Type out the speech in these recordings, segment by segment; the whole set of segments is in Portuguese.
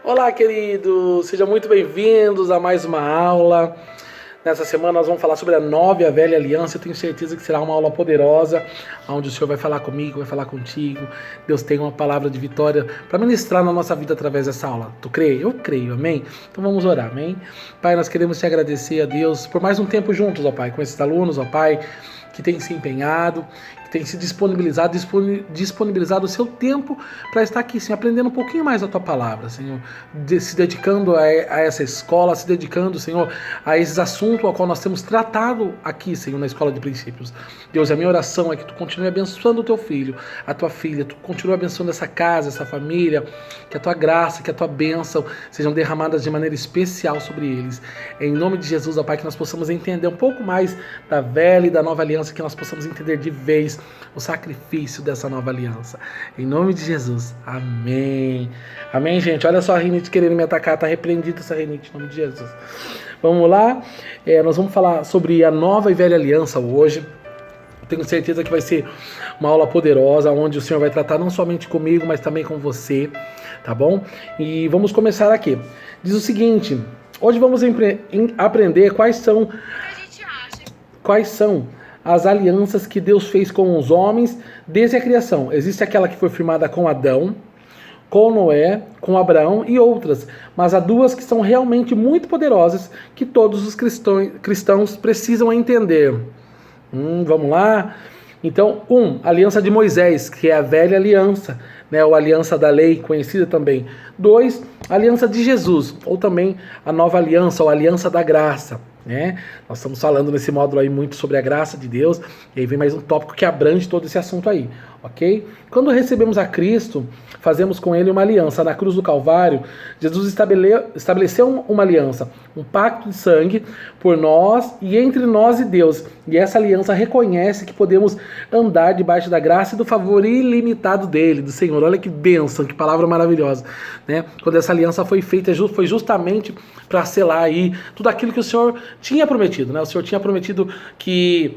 Olá, queridos! Sejam muito bem-vindos a mais uma aula. Nessa semana nós vamos falar sobre a nova e a velha aliança. Eu tenho certeza que será uma aula poderosa, onde o Senhor vai falar comigo, vai falar contigo. Deus tem uma palavra de vitória para ministrar na nossa vida através dessa aula. Tu crê? Eu creio, amém? Então vamos orar, amém? Pai, nós queremos te agradecer a Deus por mais um tempo juntos, ó Pai, com esses alunos, ó Pai, que tem se empenhado, que tem se disponibilizado o seu tempo para estar aqui, Senhor, aprendendo um pouquinho mais da Tua Palavra, Senhor, se dedicando a essa escola, se dedicando, Senhor, a esses assuntos ao qual nós temos tratado aqui, Senhor, na Escola de Princípios. Deus, a minha oração é que Tu continue abençoando o Teu filho, a Tua filha, Tu continue abençoando essa casa, essa família, que a Tua graça, que a Tua bênção sejam derramadas de maneira especial sobre eles. Em nome de Jesus, ó Pai, que nós possamos entender um pouco mais da velha e da nova aliança, que nós possamos entender de vez o sacrifício dessa nova aliança. Em nome de Jesus. Amém. Amém, gente? Olha só a rinite querendo me atacar. Está repreendida essa rinite em nome de Jesus. Vamos lá. Nós vamos falar sobre a nova e velha aliança hoje. Tenho certeza que vai ser uma aula poderosa, onde o Senhor vai tratar não somente comigo, mas também com você. Tá bom? E vamos começar aqui. Diz o seguinte. Hoje vamos aprender quais são as alianças que Deus fez com os homens desde a criação. Existe aquela que foi firmada com Adão, com Noé, com Abraão e outras, mas há duas que são realmente muito poderosas que todos os cristãos precisam entender. Vamos lá? Então, a aliança de Moisés, que é a velha aliança, né, ou aliança da lei, conhecida também. 2, a aliança de Jesus, ou também a nova aliança, ou a aliança da graça. Né? Nós estamos falando nesse módulo aí muito sobre a graça de Deus, e aí vem mais um tópico que abrange todo esse assunto aí, ok? Quando recebemos a Cristo, fazemos com Ele uma aliança. Na cruz do Calvário, Jesus estabeleceu uma aliança, um pacto de sangue por nós e entre nós e Deus, e essa aliança reconhece que podemos andar debaixo da graça e do favor ilimitado dele, do Senhor. Olha que bênção, que palavra maravilhosa, né? Quando essa aliança foi feita, foi justamente para selar aí tudo aquilo que o Senhor tinha prometido, né? O Senhor tinha prometido que,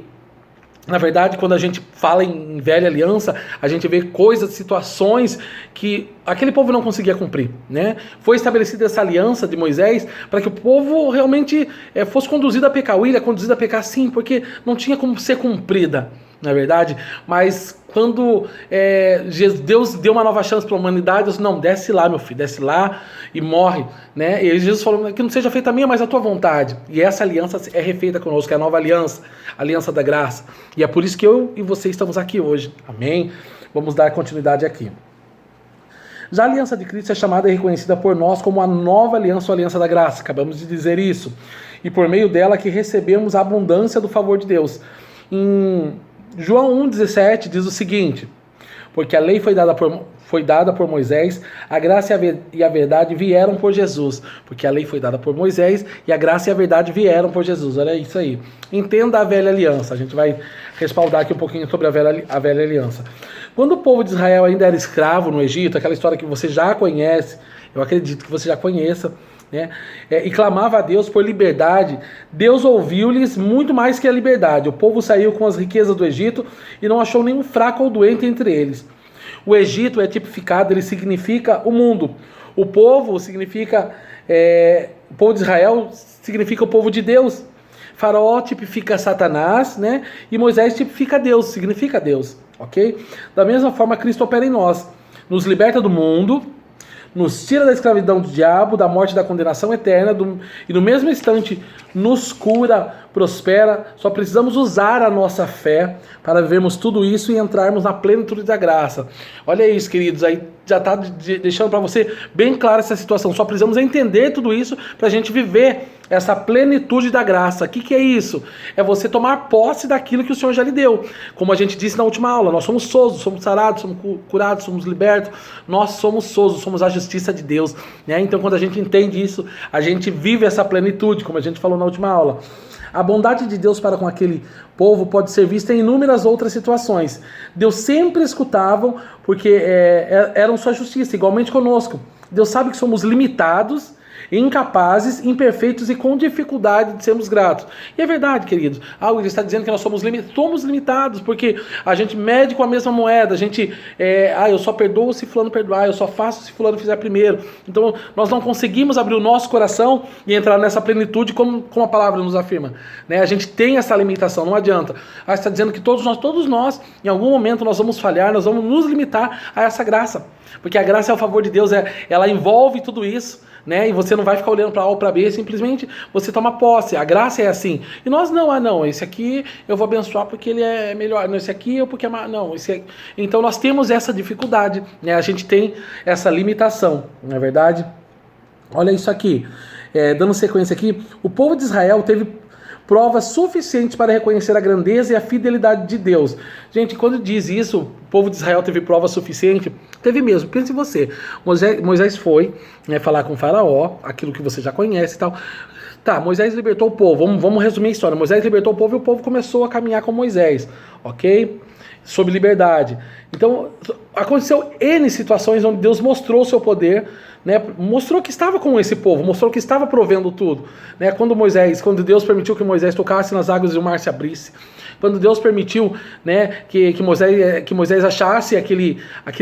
na verdade, quando a gente fala em velha aliança, a gente vê coisas, situações que aquele povo não conseguia cumprir, né? Foi estabelecida essa aliança de Moisés para que o povo realmente fosse conduzido a pecar. O Ilha conduzido a pecar, sim, porque não tinha como ser cumprida, na verdade. Mas quando Deus deu uma nova chance para a humanidade, Deus disse, não, desce lá, meu filho, desce lá e morre, né? E Jesus falou, que não seja feita a minha, mas a tua vontade. E essa aliança é refeita conosco, é a nova aliança, a aliança da graça. E é por isso que eu e você estamos aqui hoje, amém? Vamos dar continuidade aqui. Já a aliança de Cristo é chamada e reconhecida por nós como a nova aliança ou aliança da graça, acabamos de dizer isso. E por meio dela que recebemos a abundância do favor de Deus. Em João 1,17 diz o seguinte, porque a lei foi dada por Moisés, a graça e a verdade vieram por Jesus. Porque a lei foi dada por Moisés e a graça e a verdade vieram por Jesus. Olha isso aí. Entenda a velha aliança. A gente vai respaldar aqui um pouquinho sobre a velha aliança. Quando o povo de Israel ainda era escravo no Egito, aquela história que você já conhece, eu acredito que você já conheça, né? E clamava a Deus por liberdade, Deus ouviu-lhes muito mais que a liberdade. O povo saiu com as riquezas do Egito e não achou nenhum fraco ou doente entre eles. O Egito é tipificado, ele significa o mundo. O povo significa, o povo de Israel significa o povo de Deus. Faraó tipifica Satanás, né? E Moisés tipifica Deus, significa Deus, ok? Da mesma forma, Cristo opera em nós, nos liberta do mundo, nos tira da escravidão do diabo, da morte e da condenação eterna, e no mesmo instante nos cura, prospera. Só precisamos usar a nossa fé para vivermos tudo isso e entrarmos na plenitude da graça. Olha isso, queridos, aí já está deixando para você bem clara essa situação. Só precisamos entender tudo isso para a gente viver essa plenitude da graça. O que é isso? É você tomar posse daquilo que o Senhor já lhe deu. Como a gente disse na última aula, nós somos sozos, somos sarados, somos curados, somos libertos. Nós somos sozos, somos a justiça de Deus, né? Então, quando a gente entende isso, a gente vive essa plenitude, como a gente falou na última aula. A bondade de Deus para com aquele povo pode ser vista em inúmeras outras situações. Deus sempre escutava, porque eram sua justiça, igualmente conosco. Deus sabe que somos limitados, incapazes, imperfeitos e com dificuldade de sermos gratos. E é verdade, queridos. Ele está dizendo que nós somos limitados, porque a gente mede com a mesma moeda, a gente, eu só perdoo se fulano perdoar, eu só faço se fulano fizer primeiro. Então, nós não conseguimos abrir o nosso coração e entrar nessa plenitude como a palavra nos afirma. Né? A gente tem essa limitação, não adianta. Está dizendo que todos nós, em algum momento nós vamos falhar, nós vamos nos limitar a essa graça. Porque a graça é o favor de Deus, ela envolve tudo isso. Né? E você não vai ficar olhando para A ou para B, simplesmente você toma posse. A graça é assim. E nós não, esse aqui eu vou abençoar porque ele é melhor, não, esse aqui eu porque Então nós temos essa dificuldade, né? A gente tem essa limitação, não é verdade? Olha isso aqui, dando sequência aqui, o povo de Israel teve provas suficientes para reconhecer a grandeza e a fidelidade de Deus. Gente, quando diz isso, o povo de Israel teve prova suficiente, teve mesmo. Pense em você. Moisés foi falar com o faraó, aquilo que você já conhece e tal. Tá, Moisés libertou o povo. Vamos resumir a história. Moisés libertou o povo e o povo começou a caminhar com Moisés. Ok? Sob liberdade. Então, aconteceu N situações onde Deus mostrou o seu poder, né? Mostrou que estava com esse povo, mostrou que estava provendo tudo. Né? Quando Deus permitiu que Moisés tocasse nas águas e o mar se abrisse, quando Deus permitiu, né, que Moisés achasse aquele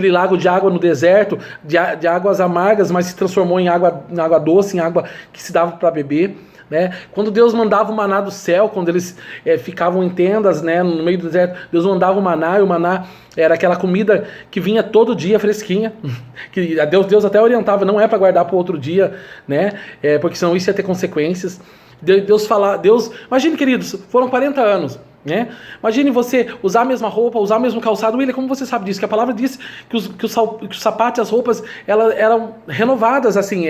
lago de água no deserto, de águas amargas, mas se transformou em água doce, em água que se dava para beber. Né? Quando Deus mandava o maná do céu, quando eles ficavam em tendas, né, no meio do deserto, Deus mandava o maná, e o maná era aquela comida que vinha todo dia fresquinha, que Deus até orientava, não é para guardar para o outro dia, né, porque senão isso ia ter consequências. Deus, imagine, queridos, foram 40 anos. Né? Imagine você usar a mesma roupa, usar o mesmo calçado. William, como você sabe disso? Que a palavra diz que os sapatos e as roupas eram renovadas, assim,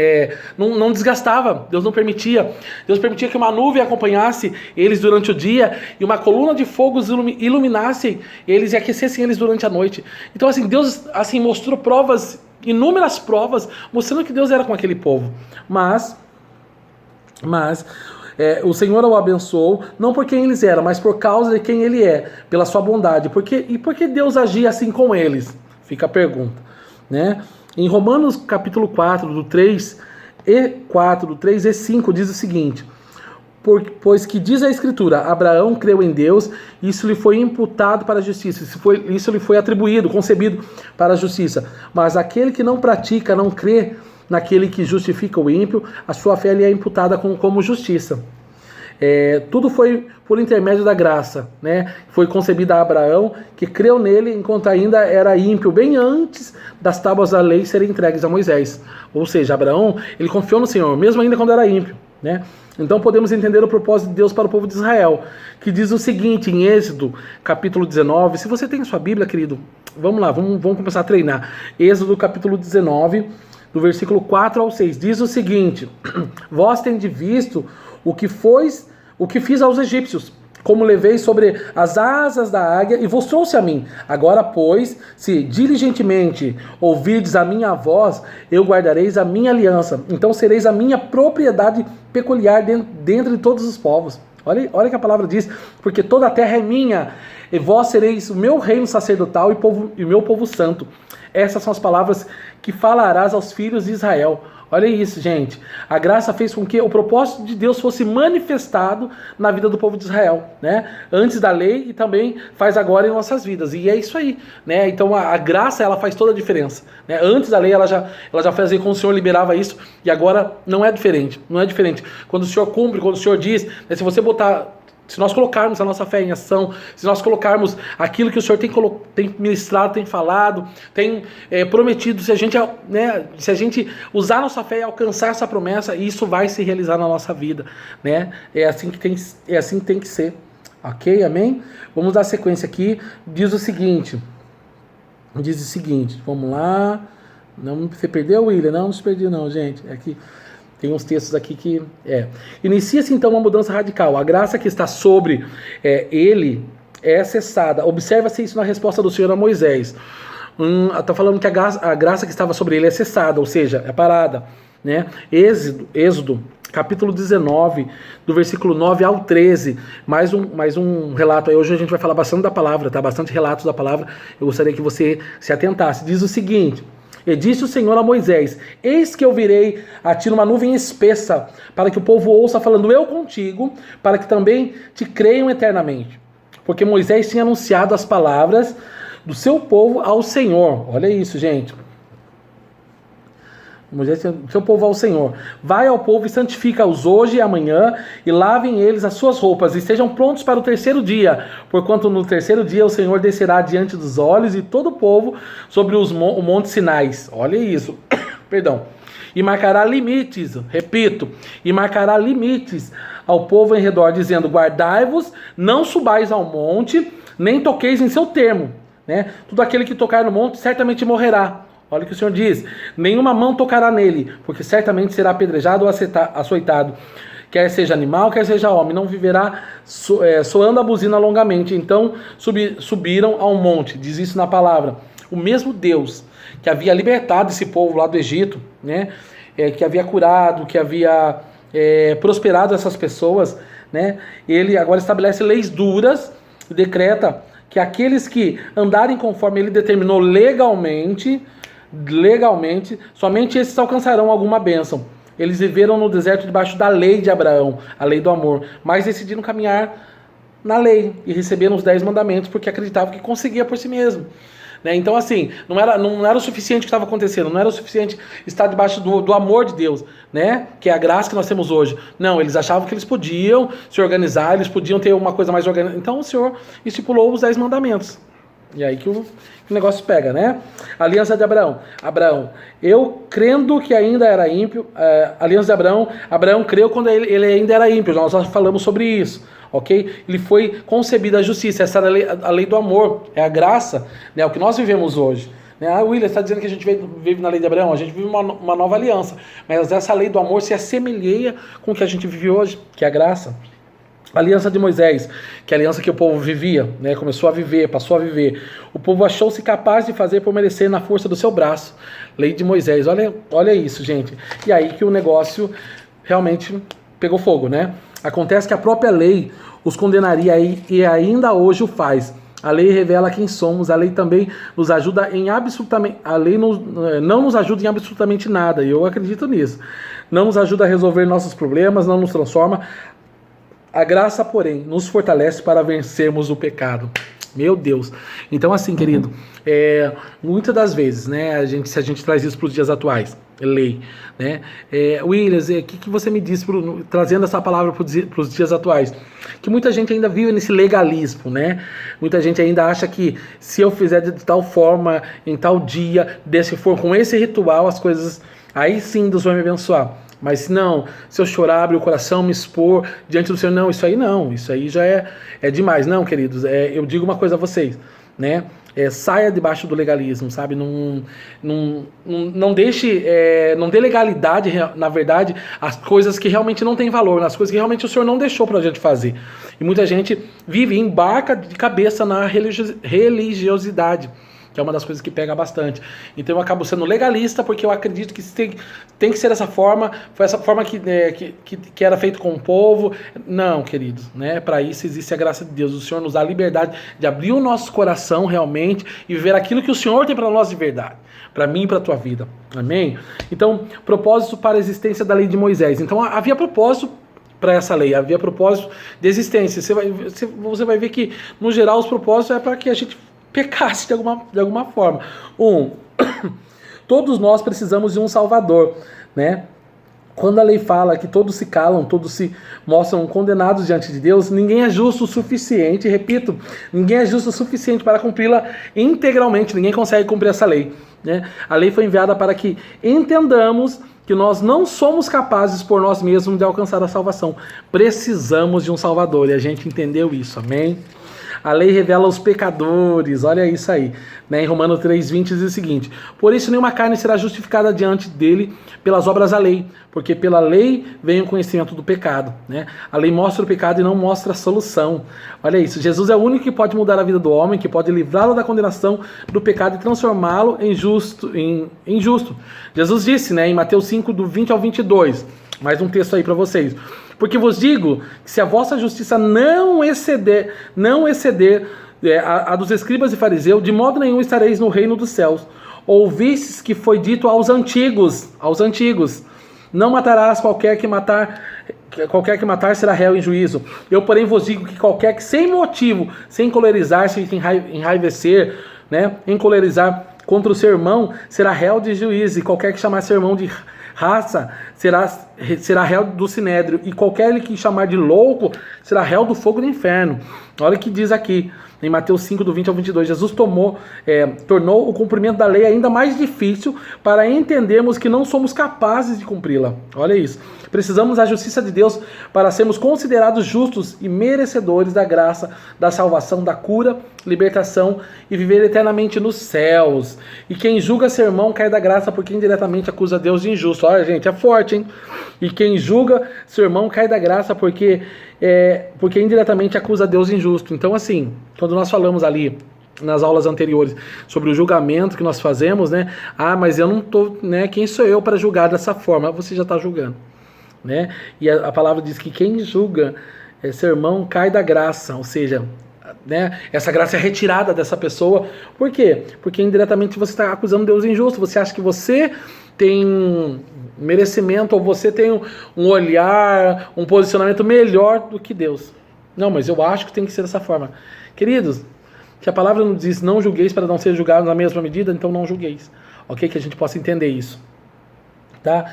não desgastava. Deus não permitia. Deus permitia que uma nuvem acompanhasse eles durante o dia e uma coluna de fogo iluminasse eles e aquecessem eles durante a noite. Então, assim, Deus mostrou inúmeras provas, mostrando que Deus era com aquele povo. Mas o Senhor o abençoou, não por quem eles eram, mas por causa de quem ele é, pela sua bondade. Por que Deus agia assim com eles? Fica a pergunta. Né? Em Romanos capítulo 4, do 3 e 5, diz o seguinte: pois que diz a Escritura, Abraão creu em Deus, e isso lhe foi imputado para a justiça, isso lhe foi atribuído, concebido para a justiça. Mas aquele que não pratica, não crê naquele que justifica o ímpio, a sua fé lhe é imputada como justiça. Tudo foi por intermédio da graça, né? Foi concebida a Abraão, que creu nele enquanto ainda era ímpio, bem antes das tábuas da lei serem entregues a Moisés. Ou seja, Abraão, ele confiou no Senhor, mesmo ainda quando era ímpio, né? Então podemos entender o propósito de Deus para o povo de Israel, que diz o seguinte em Êxodo, capítulo 19. Se você tem sua Bíblia, querido, vamos lá, vamos começar a treinar. Êxodo, capítulo 19, do versículo 4 ao 6, diz o seguinte: vós tendes visto o que fiz aos egípcios, como levei sobre as asas da águia e vos trouxe a mim. Agora, pois, se diligentemente ouvirdes a minha voz, eu guardareis a minha aliança. Então sereis a minha propriedade peculiar dentro de todos os povos. Olha o que a palavra diz: porque toda a terra é minha, e vós sereis o meu reino sacerdotal e o meu povo santo. Essas são as palavras que falarás aos filhos de Israel. Olha isso, gente. A graça fez com que o propósito de Deus fosse manifestado na vida do povo de Israel, né? Antes da lei e também faz agora em nossas vidas. E é isso aí, né? Então a graça, ela faz toda a diferença, né? Antes da lei ela já fazia com o Senhor, liberava isso, e agora não é diferente. Não é diferente. Quando o Senhor cumpre, quando o Senhor diz, né, se nós colocarmos a nossa fé em ação, se nós colocarmos aquilo que o Senhor tem ministrado, tem falado, tem prometido, se a gente usar a nossa fé e alcançar essa promessa, isso vai se realizar na nossa vida, né? É assim que tem que ser. Ok? Amém? Vamos dar sequência aqui. Diz o seguinte, vamos lá. Não, você perdeu, William? Não se perdeu não, gente. Aqui tem uns textos aqui que inicia-se então uma mudança radical. A graça que está sobre ele é cessada. Observa-se isso na resposta do Senhor a Moisés. Está falando que a graça que estava sobre ele é cessada, ou seja, é parada, né? Êxodo, capítulo 19, do versículo 9 ao 13. Mais um relato aí. Hoje a gente vai falar bastante da palavra, tá? Bastante relatos da palavra. Eu gostaria que você se atentasse. Diz o seguinte: E disse o Senhor a Moisés: eis que eu virei a ti numa nuvem espessa, para que o povo ouça falando eu contigo, para que também te creiam eternamente. Porque Moisés tinha anunciado as palavras do seu povo ao Senhor. Olha isso, gente. Moisés, seu povo ao Senhor. Vai ao povo e santifica-os hoje e amanhã, e lavem eles as suas roupas, e estejam prontos para o terceiro dia, porquanto no terceiro dia o Senhor descerá diante dos olhos de todo o povo sobre o monte Sinais. Olha isso. Perdão. E marcará limites, repito, e marcará limites ao povo em redor, dizendo: guardai-vos, não subais ao monte, nem toqueis em seu termo. Né? Tudo aquele que tocar no monte certamente morrerá. Olha o que o Senhor diz: nenhuma mão tocará nele, porque certamente será apedrejado ou açoitado. Quer seja animal, quer seja homem, não viverá soando a buzina longamente. Então subiram ao monte, diz isso na palavra. O mesmo Deus que havia libertado esse povo lá do Egito, né? Que havia curado, que havia prosperado essas pessoas, né? Ele agora estabelece leis duras e decreta que aqueles que andarem conforme ele determinou legalmente, somente esses alcançarão alguma bênção. Eles viveram no deserto debaixo da lei de Abraão, a lei do amor, mas decidiram caminhar na lei e receberam os 10 mandamentos porque acreditavam que conseguia por si mesmo. Né? Então, assim, não era o suficiente o que estava acontecendo, não era o suficiente estar debaixo do amor de Deus, né? Que é a graça que nós temos hoje. Não, eles achavam que eles podiam se organizar, eles podiam ter uma coisa mais organizada. Então, o Senhor estipulou os 10 mandamentos. E aí que o negócio pega, né? Aliança de Abraão. Abraão, eu crendo que ainda era ímpio, aliança de Abraão, Abraão creu quando ele ainda era ímpio, nós já falamos sobre isso, ok? Ele foi concebido a justiça, essa era a lei do amor, é a graça, né? O que nós vivemos hoje. Né? William está dizendo que a gente vive na lei de Abraão, a gente vive uma nova aliança, mas essa lei do amor se assemelha com o que a gente vive hoje, que é a graça. A aliança de Moisés, que é a aliança que o povo vivia, né, começou a viver, passou a viver. O povo achou-se capaz de fazer por merecer na força do seu braço. Lei de Moisés, olha isso, gente. E aí que o negócio realmente pegou fogo, né? Acontece que a própria lei os condenaria e ainda hoje o faz. A lei revela quem somos, a lei também nos ajuda em absolutamente... A lei não nos ajuda em absolutamente nada, e eu acredito nisso. Não nos ajuda a resolver nossos problemas, não nos transforma. A graça, porém, nos fortalece para vencermos o pecado. Meu Deus. Então, assim, querido, muitas das vezes, né, se a gente traz isso para os dias atuais, lei, né? Williams, o que você me diz, trazendo essa palavra para os dias atuais? Que muita gente ainda vive nesse legalismo, né? Muita gente ainda acha que se eu fizer de tal forma, em tal dia, desse for com esse ritual, as coisas, aí sim Deus vai me abençoar. Mas não, se eu chorar, abrir o coração, me expor diante do Senhor, não, isso aí já é demais. Não, queridos, eu digo uma coisa a vocês, né? Saia debaixo do legalismo, sabe? Não deixe, não dê legalidade, na verdade, às coisas que realmente não têm valor, nas coisas que realmente o Senhor não deixou pra gente fazer. E muita gente embarca de cabeça na religiosidade, que é uma das coisas que pega bastante. Então eu acabo sendo legalista, porque eu acredito que tem que ser dessa forma, foi essa forma que era feito com o povo. Não, queridos, né? Para isso existe a graça de Deus. O Senhor nos dá a liberdade de abrir o nosso coração realmente e viver aquilo que o Senhor tem para nós de verdade, para mim e para a tua vida. Amém? Então, propósito para a existência da lei de Moisés. Então havia propósito para essa lei, havia propósito de existência. Você vai ver que, no geral, os propósitos é para que a gente pecasse de alguma forma. Todos nós precisamos de um Salvador, né? Quando a lei fala que todos se calam, todos se mostram condenados diante de Deus, ninguém é justo o suficiente, repito, ninguém é justo o suficiente para cumpri-la integralmente, ninguém consegue cumprir essa lei, né? A lei foi enviada para que entendamos que nós não somos capazes por nós mesmos de alcançar a salvação. Precisamos de um Salvador, e a gente entendeu isso, amém? A lei revela os pecadores, olha isso aí, né? Em Romanos 3,20 diz o seguinte: por isso nenhuma carne será justificada diante dele pelas obras da lei, porque pela lei vem o conhecimento do pecado, né? A lei mostra o pecado e não mostra a solução. Olha isso, Jesus é o único que pode mudar a vida do homem, que pode livrá-lo da condenação do pecado e transformá-lo em justo. Jesus disse, né, em Mateus 5, do 20 ao 22, mais um texto aí para vocês: porque vos digo que se a vossa justiça não exceder a dos escribas e fariseus, de modo nenhum estareis no reino dos céus. ouvistes que foi dito aos antigos, não matarás, qualquer que matar será réu em juízo. Eu, porém, vos digo que qualquer que sem motivo, sem colerizar-se, enraivecer, né, encolerizar contra o seu irmão, será réu de juízo, e qualquer que chamar seu irmão de raça será réu do sinédrio, e qualquer que chamar de louco será réu do fogo do inferno. Olha o que diz aqui em Mateus 5, do 20 ao 22, Jesus tornou o cumprimento da lei ainda mais difícil para entendermos que não somos capazes de cumpri-la. Olha isso. Precisamos da justiça de Deus para sermos considerados justos e merecedores da graça, da salvação, da cura, libertação e viver eternamente nos céus. E quem julga seu irmão cai da graça porque indiretamente acusa Deus de injusto. Olha, gente, é forte, hein? E quem julga seu irmão cai da graça porque indiretamente acusa Deus de injusto. Então, assim, quando nós falamos ali nas aulas anteriores sobre o julgamento que nós fazemos, né? Ah, mas eu não tô, né? Quem sou eu para julgar dessa forma? Você já está julgando, né? E a palavra diz que quem julga seu irmão cai da graça, ou seja, né? Essa graça é retirada dessa pessoa. Por quê? Porque indiretamente você está acusando Deus de injusto. Você acha que você tem merecimento, ou você tem um olhar, um posicionamento melhor do que Deus. Não, mas eu acho que tem que ser dessa forma. Queridos, que a palavra nos diz, não julgueis para não ser julgados na mesma medida, então não julgueis. Ok? Que a gente possa entender isso. Tá?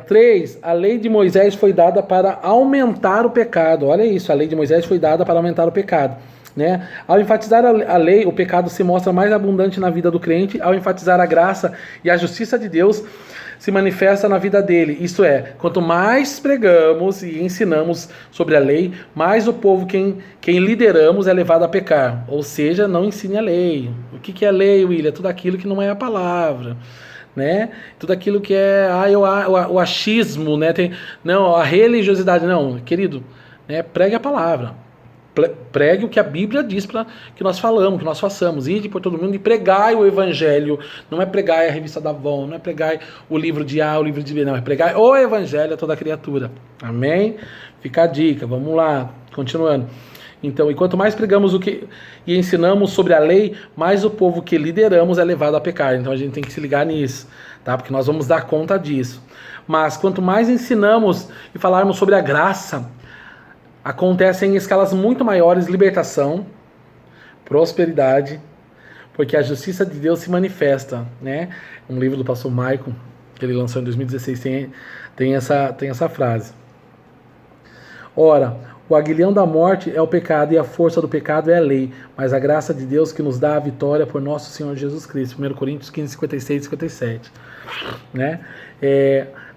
3. A lei de Moisés foi dada para aumentar o pecado. Olha isso, a lei de Moisés foi dada para aumentar o pecado. Né? Ao enfatizar a lei, o pecado se mostra mais abundante na vida do crente. Ao enfatizar a graça e a justiça de Deus, se manifesta na vida dele. Isto é, quanto mais pregamos e ensinamos sobre a lei, mais o povo quem lideramos é levado a pecar. Ou seja, não ensine a lei. O que é lei, William? Tudo aquilo que não é a palavra, né? Tudo aquilo que é o achismo, né? Não, a religiosidade. Não, querido, né? Pregue a palavra. Pregue o que a Bíblia diz para que nós falamos, que nós façamos. Ide por todo mundo e pregai o Evangelho. Não é pregai a revista da Avon, não é pregai o livro de A, o livro de B, não. É pregai o Evangelho a toda criatura. Amém? Fica a dica. Vamos lá, continuando. Então, e quanto mais pregamos e ensinamos sobre a lei, mais o povo que lideramos é levado a pecar. Então a gente tem que se ligar nisso, tá? Porque nós vamos dar conta disso. Mas quanto mais ensinamos e falarmos sobre a graça, acontece em escalas muito maiores libertação, prosperidade, porque a justiça de Deus se manifesta, né? Um livro do pastor Michael, que ele lançou em 2016, tem essa frase. Ora, o aguilhão da morte é o pecado e a força do pecado é a lei, mas a graça de Deus que nos dá a vitória por nosso Senhor Jesus Cristo. 1 Coríntios 15, 56 e 57. Né?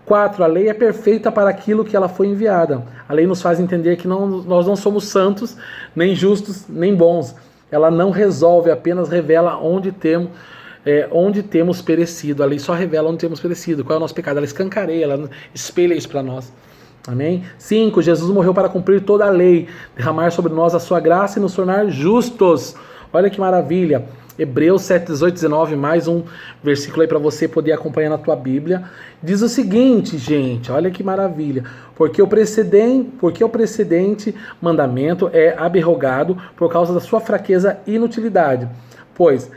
4. A lei é perfeita para aquilo que ela foi enviada. A lei nos faz entender que nós não somos santos, nem justos, nem bons. Ela não resolve, apenas revela onde temos perecido. A lei só revela onde temos perecido. Qual é o nosso pecado? Ela escancareia, ela espelha isso para nós. Amém? 5. Jesus morreu para cumprir toda a lei, derramar sobre nós a sua graça e nos tornar justos. Olha que maravilha. Hebreus 7, 18, 19, mais um versículo aí para você poder acompanhar na tua Bíblia. Diz o seguinte, gente, olha que maravilha. Porque o precedente mandamento é abrogado por causa da sua fraqueza e inutilidade. Pois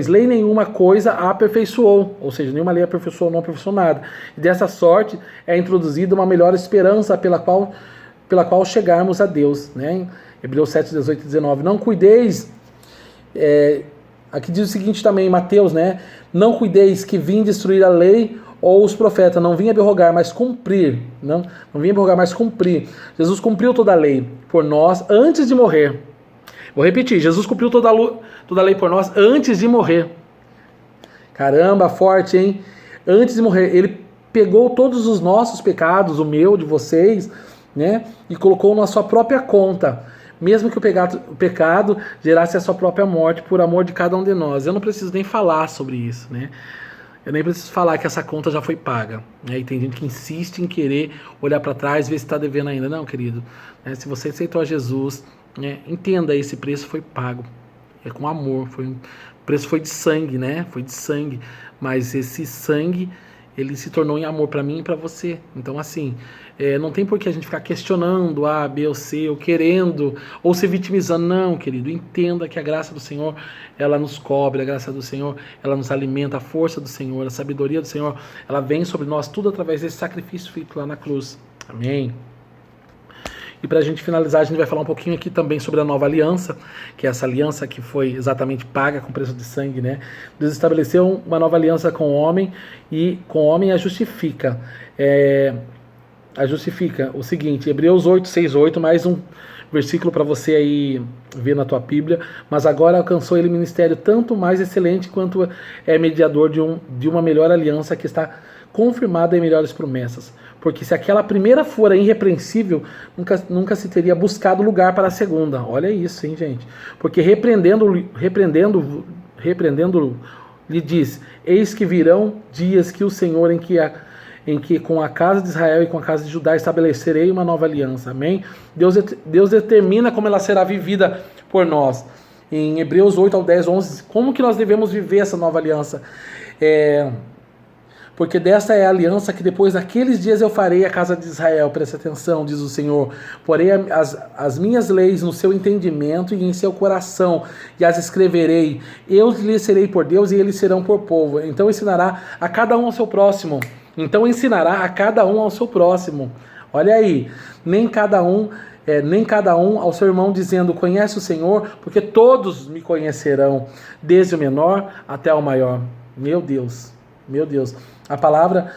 lei nenhuma coisa a aperfeiçoou, ou seja, nenhuma lei aperfeiçoou, não aperfeiçoou nada. E dessa sorte é introduzida uma melhor esperança pela qual chegarmos a Deus. Né? Hebreus 7, 18 e 19. Não cuideis... aqui diz o seguinte também, Mateus, né? Não cuideis que vim destruir a lei ou os profetas, não vim abrogar, mas cumprir. Não vim abrogar, mas cumprir. Jesus cumpriu toda a lei por nós antes de morrer. Vou repetir, Jesus cumpriu toda a lei por nós antes de morrer. Caramba, forte, hein? Antes de morrer, ele pegou todos os nossos pecados, o meu, de vocês, né? E colocou na sua própria conta. Mesmo que o pecado gerasse a sua própria morte por amor de cada um de nós. Eu não preciso nem falar sobre isso, né? Eu nem preciso falar que essa conta já foi paga. Né? E tem gente que insiste em querer olhar para trás e ver se está devendo ainda. Não, querido. Né? Se você aceitou a Jesus, né? Entenda, esse preço foi pago. É com amor. O preço foi de sangue, né? Foi de sangue. Mas esse sangue, ele se tornou em amor para mim e para você. Então, assim, não tem por que a gente ficar questionando A, B ou C, ou querendo, ou se vitimizando. Não, querido, entenda que a graça do Senhor, ela nos cobre, a graça do Senhor, ela nos alimenta, a força do Senhor, a sabedoria do Senhor, ela vem sobre nós, tudo através desse sacrifício feito lá na cruz. Amém? E para a gente finalizar, a gente vai falar um pouquinho aqui também sobre a nova aliança, que é essa aliança que foi exatamente paga com preço de sangue, né? Deus estabeleceu uma nova aliança com o homem e com o homem a justifica. A justifica o seguinte, Hebreus 8, 6, 8, mais um versículo para você aí ver na tua Bíblia. Mas agora alcançou ele ministério tanto mais excelente quanto é mediador de uma melhor aliança que está confirmada em melhores promessas. Porque se aquela primeira fora irrepreensível, nunca se teria buscado lugar para a segunda. Olha isso, hein, gente? Porque repreendendo, lhe diz: eis que virão dias que o Senhor em que com a casa de Israel e com a casa de Judá estabelecerei uma nova aliança. Amém? Deus determina como ela será vivida por nós. Em Hebreus 8 ao 10, 11, como que nós devemos viver essa nova aliança? Porque dessa é a aliança que depois daqueles dias eu farei à casa de Israel. Preste atenção, diz o Senhor. Porei as minhas leis no seu entendimento e em seu coração, e as escreverei. Eu lhes serei por Deus e eles serão por povo. Então ensinará a cada um ao seu próximo. Olha aí, nem cada um ao seu irmão dizendo: conhece o Senhor, porque todos me conhecerão, desde o menor até o maior. Meu Deus. A palavra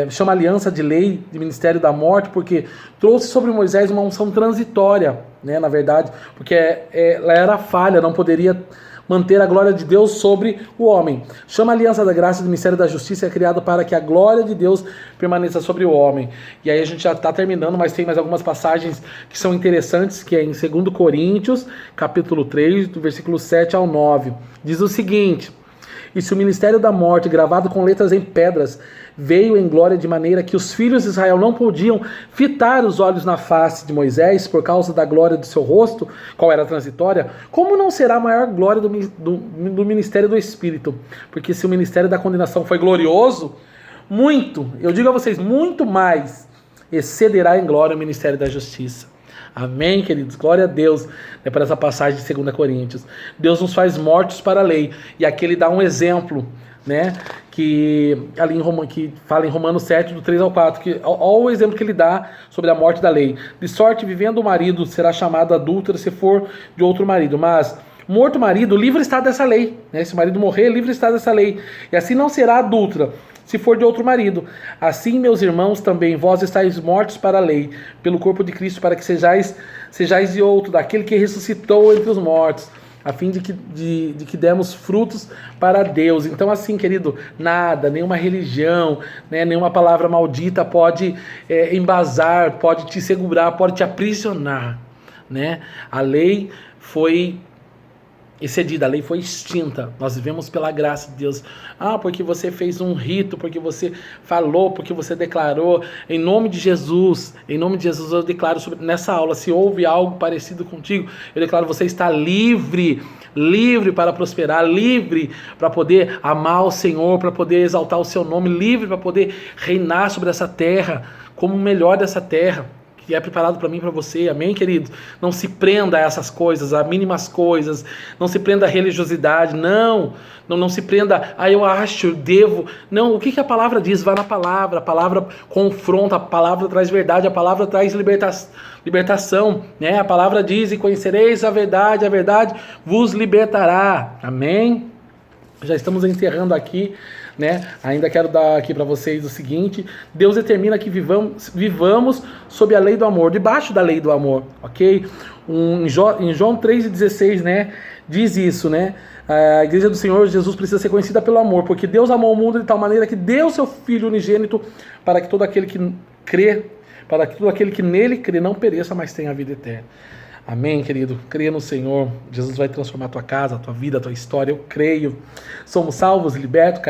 chama aliança de lei, de ministério da morte, porque trouxe sobre Moisés uma unção transitória, né, na verdade, porque ela era falha, não poderia manter a glória de Deus sobre o homem. Chama aliança da graça do ministério da justiça, é criado para que a glória de Deus permaneça sobre o homem. E aí a gente já está terminando, mas tem mais algumas passagens que são interessantes, que é em 2 Coríntios, capítulo 3, do versículo 7 ao 9. Diz o seguinte: e se o ministério da morte, gravado com letras em pedras, veio em glória de maneira que os filhos de Israel não podiam fitar os olhos na face de Moisés por causa da glória do seu rosto, qual era transitória, como não será a maior glória do ministério do Espírito? Porque se o ministério da condenação foi glorioso, muito, eu digo a vocês, muito mais excederá em glória o ministério da justiça. Amém, queridos? Glória a Deus, né, por essa passagem de 2 Coríntios. Deus nos faz mortos para a lei. E aqui ele dá um exemplo, né, que fala em Romanos 7, do 3 ao 4. Olha o exemplo que ele dá sobre a morte da lei. De sorte, vivendo o marido, será chamado adúltero se for de outro marido. Mas morto o marido, livre está dessa lei. Né? Se o marido morrer, livre está dessa lei. E assim não será adúltera se for de outro marido. Assim, meus irmãos, também vós estáis mortos para a lei, pelo corpo de Cristo, para que sejais de outro, daquele que ressuscitou entre os mortos, a fim de que demos frutos para Deus. Então, assim, querido, nada, nenhuma religião, né, nenhuma palavra maldita pode embasar, pode te segurar, pode te aprisionar, né? A lei foi excedida, a lei foi extinta. Nós vivemos pela graça de Deus. Porque você fez um rito, porque você falou, porque você declarou. Em nome de Jesus eu declaro nessa aula, se houve algo parecido contigo, eu declaro: você está livre para prosperar, livre para poder amar o Senhor, para poder exaltar o seu nome, livre para poder reinar sobre essa terra, como o melhor dessa terra que é preparado para mim e para você. Amém, querido? Não se prenda a essas coisas, a mínimas coisas. Não se prenda à religiosidade. Não se prenda eu acho, eu devo. Não, o que a palavra diz? Vá na palavra. A palavra confronta, a palavra traz verdade, a palavra traz libertação. Né? A palavra diz: e conhecereis a verdade vos libertará. Amém? Já estamos encerrando aqui, né? Ainda quero dar aqui para vocês o seguinte: Deus determina que vivamos sob a lei do amor, debaixo da lei do amor, ok? Em João 3,16, né, diz isso, né? A igreja do Senhor Jesus precisa ser conhecida pelo amor, porque Deus amou o mundo de tal maneira que deu seu Filho unigênito para que todo aquele que nele crê não pereça, mas tenha a vida eterna. Amém, querido? Creia no Senhor. Jesus vai transformar a tua casa, a tua vida, a tua história. Eu creio. Somos salvos, libertos,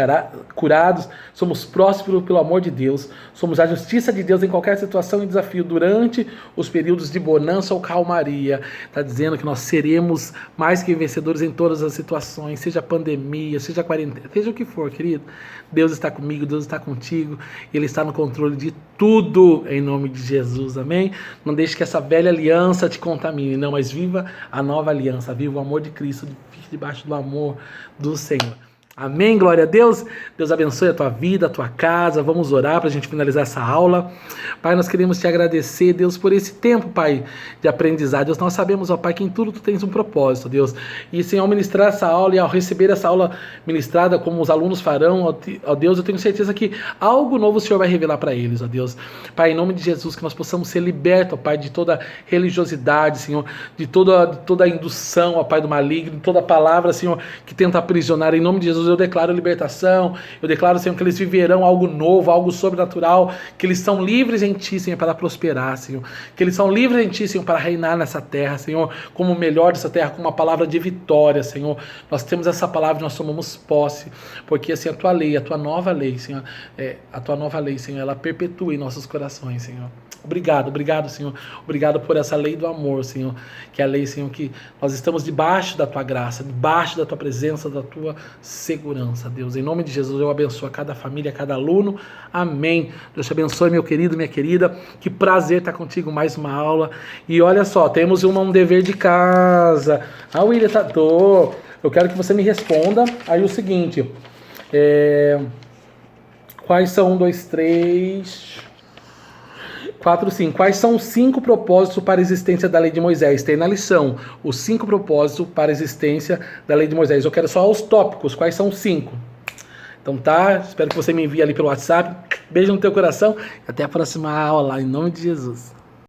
curados. Somos prósperos pelo amor de Deus. Somos a justiça de Deus em qualquer situação e desafio durante os períodos de bonança ou calmaria. Está dizendo que nós seremos mais que vencedores em todas as situações, seja pandemia, seja quarentena, seja o que for, querido. Deus está comigo, Deus está contigo. Ele está no controle de tudo, em nome de Jesus. Amém? Não deixe que essa velha aliança te contamine. Não, mas viva a nova aliança, viva o amor de Cristo, fique debaixo do amor do Senhor. Amém, glória a Deus. Deus abençoe a tua vida, a tua casa. Vamos orar para a gente finalizar essa aula. Pai, nós queremos te agradecer, Deus, por esse tempo, Pai, de aprendizado. Deus, nós sabemos, ó Pai, que em tudo tu tens um propósito, Deus. E, Senhor, ao ministrar essa aula e ao receber essa aula ministrada, como os alunos farão, ó Deus, eu tenho certeza que algo novo o Senhor vai revelar para eles, ó Deus. Pai, em nome de Jesus, que nós possamos ser libertos, ó Pai, de toda religiosidade, Senhor, de toda a indução, ó Pai, do maligno, toda palavra, Senhor, que tenta aprisionar. Em nome de Jesus, eu declaro libertação, eu declaro, Senhor, que eles viverão algo novo, algo sobrenatural, que eles são livres em Ti, Senhor, para prosperar, Senhor, que eles são livres em Ti, Senhor, para reinar nessa terra, Senhor, como o melhor dessa terra, com uma palavra de vitória, Senhor. Nós temos essa palavra e nós tomamos posse, porque assim, a Tua lei, a Tua nova lei, Senhor, a Tua nova lei, Senhor, ela perpetua em nossos corações, Senhor. Obrigado, Senhor. Obrigado por essa lei do amor, Senhor. Que é a lei, Senhor, que nós estamos debaixo da Tua graça, debaixo da Tua presença, da Tua segurança, Deus. Em nome de Jesus, eu abençoo a cada família, a cada aluno. Amém. Deus te abençoe, meu querido, minha querida. Que prazer estar contigo, mais uma aula. E olha só, temos um dever de casa. William, eu quero que você me responda aí o seguinte. Quais são 1, 2, 3... 4, 5. Quais são os 5 propósitos para a existência da lei de Moisés? Tem na lição os 5 propósitos para a existência da lei de Moisés. Eu quero só os tópicos. Quais são os 5? Então tá, espero que você me envie ali pelo WhatsApp. Beijo no teu coração e até a próxima aula, em nome de Jesus.